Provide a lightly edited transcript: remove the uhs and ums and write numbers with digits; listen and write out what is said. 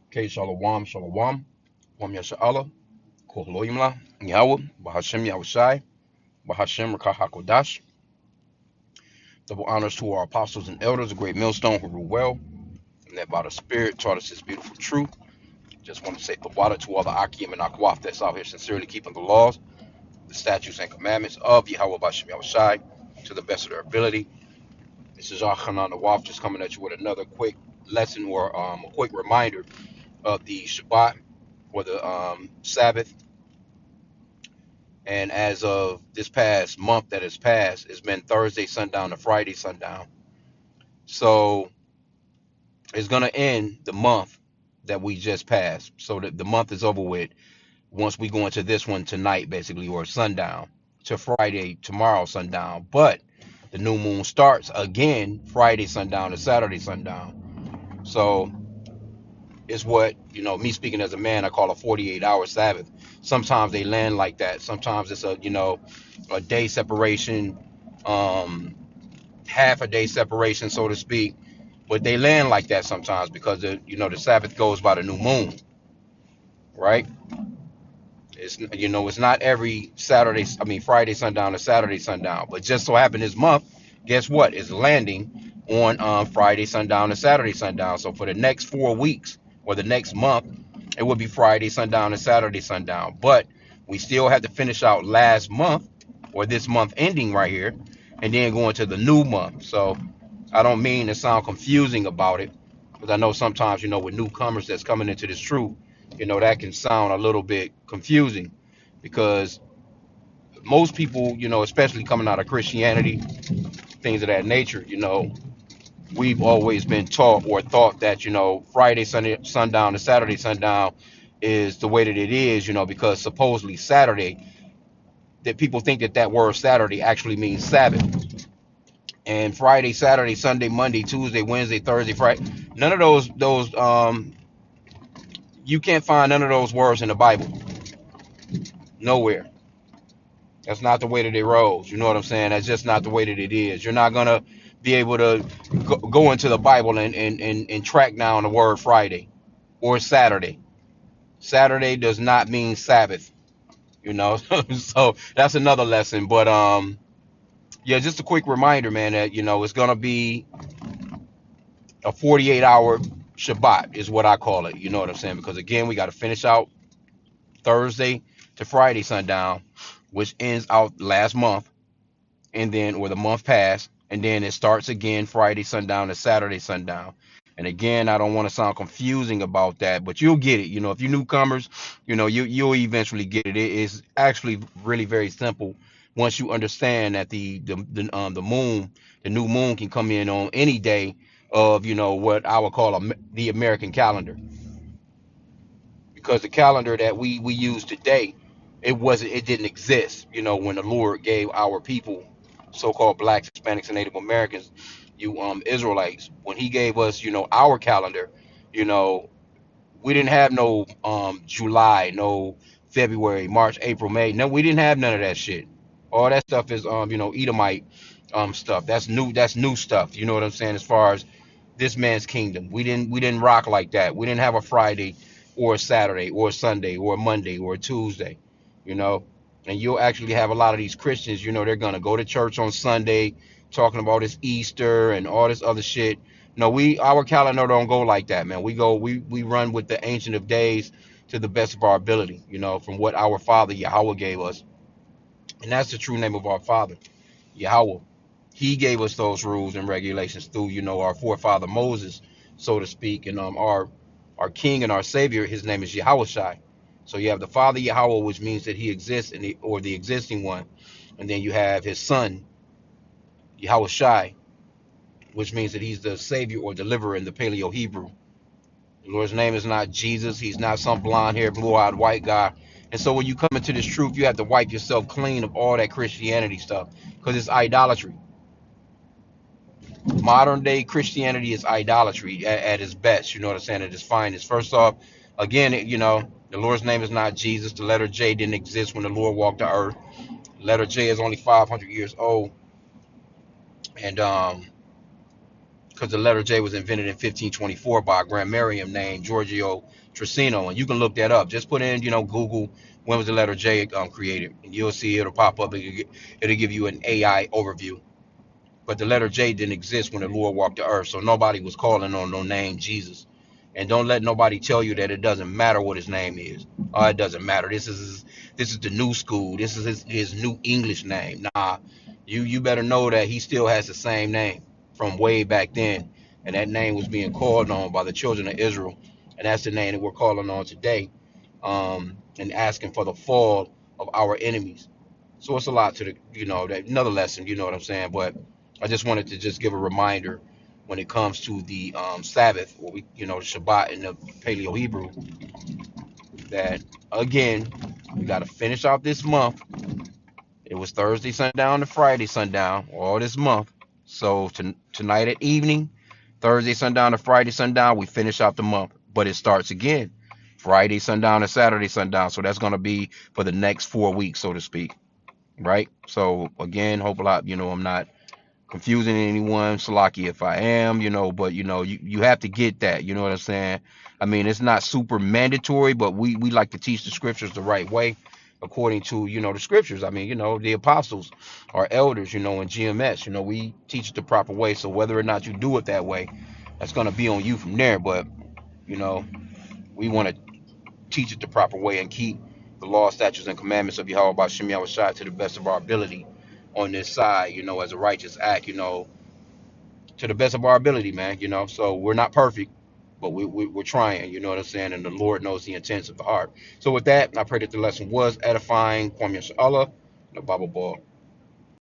Okay, shalom, shalom. Wam yasha'Allah, kohloimla, Yahweh, Bahashem Yahushai, Bahashem Rakahakodash. Double honors to our apostles and elders, a great millstone who rule well, and that by the Spirit taught us his beautiful truth. Just want to say the water to all the H.I.M and Akwaf that's out here sincerely keeping the laws, the statutes, and commandments of Yahweh Bahashem Yahushai to the best of their ability. This is Hanan Nawaf just coming at you with another quick lesson or a quick reminder of the Shabbat or the Sabbath. And as of this past month that has passed, it's been Thursday sundown to Friday sundown. So it's going to end the month that we just passed. So the month is over with once we go into this one tonight, basically, or sundown to Friday, tomorrow sundown. But the new moon starts again Friday sundown to Saturday sundown. So it's what, me speaking as a man, I call a 48-hour Sabbath. Sometimes they land like that. Sometimes it's a day separation, um, half a day separation, so to speak. But they land like that sometimes because the Sabbath goes by the new moon, right? It's not every Friday sundown to Saturday sundown. But just so happened this month, guess what? It's landing on Friday sundown to Saturday sundown. So for the next 4 weeks or the next month, it would be Friday sundown to Saturday sundown. But we still have to finish out last month or this month ending right here, and then go into the new month. So I don't mean to sound confusing about it, because I know sometimes, with newcomers that's coming into this truth, that can sound a little bit confusing because most people, especially coming out of Christianity, things of that nature, we've always been taught or thought that, Friday, Sunday, sundown to Saturday, sundown is the way that it is, because supposedly Saturday, that people think that word Saturday actually means Sabbath. And Friday, Saturday, Sunday, Monday, Tuesday, Wednesday, Thursday, Friday, none of those you can't find none of those words in the Bible. Nowhere. That's not the way that it rolls. You know what I'm saying? That's just not the way that it is. You're not gonna be able to go into the Bible and track down the word Friday or Saturday. Saturday does not mean Sabbath, you know. So that's another lesson. But yeah, just a quick reminder, man, that it's gonna be a 48-hour Shabbat is what I call it. You know what I'm saying? Because again, we got to finish out Thursday to Friday sundown, which ends out last month, and then or the month passed, and then it starts again Friday sundown to Saturday sundown. And again, I don't want to sound confusing about that, but you'll get it. If you newcomers, you'll eventually get it. It is actually really very simple once you understand that the moon, the new moon, can come in on any day of what I would call the American calendar, because the calendar that we use today, it didn't exist when the Lord gave our people, so-called blacks, Hispanics, and Native Americans, you Israelites, when he gave us our calendar. you know we didn't have no July, no February, March, April, May. No, we didn't have none of that shit. All that stuff is Edomite stuff. That's new stuff, you know what I'm saying, as far as this man's kingdom. We didn't rock like that. We didn't have a Friday or a Saturday or a Sunday or a Monday or a Tuesday, you know. And you'll actually have a lot of these Christians, they're gonna go to church on Sunday talking about this Easter and all this other shit. No, our calendar don't go like that, man. We run with the ancient of days to the best of our ability, from what our father Yahweh gave us. And that's the true name of our father, Yahweh. He gave us those rules and regulations through, our forefather Moses, so to speak, and our king and our savior. His name is Yahweh. So you have the Father Yahweh, which means that he exists, or the existing one, and then you have his son Yahweh, which means that he's the savior or deliverer in the Paleo Hebrew. The Lord's name is not Jesus. He's not some blonde-haired, blue-eyed white guy. And so when you come into this truth, you have to wipe yourself clean of all that Christianity stuff, because it's idolatry. Modern day Christianity is idolatry at its best. You know what I'm saying? At its finest. First off, again, the Lord's name is not Jesus. The letter J didn't exist when the Lord walked the earth. The letter J is only 500 years old, and because the letter J was invented in 1524 by a grammarian named Giorgio Trissino, and you can look that up. Just put in, Google, when was the letter J created, and you'll see it'll pop up. It'll give you an AI overview. But the letter J didn't exist when the Lord walked the earth, so nobody was calling on no name Jesus. And don't let nobody tell you that it doesn't matter what his name is. Oh, it doesn't matter. This is the new school. This is his new English name. Nah, you better know that he still has the same name from way back then, and that name was being called on by the children of Israel, and that's the name that we're calling on today, and asking for the fall of our enemies. So it's a lot to that another lesson, you know what I'm saying? But I just wanted to just give a reminder when it comes to the Sabbath, or the Shabbat in the Paleo Hebrew, that again, we got to finish out this month. It was Thursday sundown to Friday sundown all this month. So tonight at evening, Thursday sundown to Friday sundown, we finish out the month. But it starts again Friday sundown to Saturday sundown. So that's going to be for the next 4 weeks, so to speak. Right? So again, hope a lot, I'm not confusing anyone, Salaki, if I am, but you have to get that, you know what I'm saying? I mean, it's not super mandatory, but we like to teach the scriptures the right way according to, the scriptures. I mean, the apostles, our elders, in GMS, we teach it the proper way. So whether or not you do it that way, that's going to be on you from there. But, you know, we want to teach it the proper way and keep the law, statutes, and commandments of Yahweh by Shem Yahushua to the best of our ability on this side, as a righteous act, to the best of our ability, man. So we're not perfect, but we're trying. You know what I'm saying? And the Lord knows the intents of the heart. So with that, I pray that the lesson was edifying. Kwame Allah, the Bible Ball.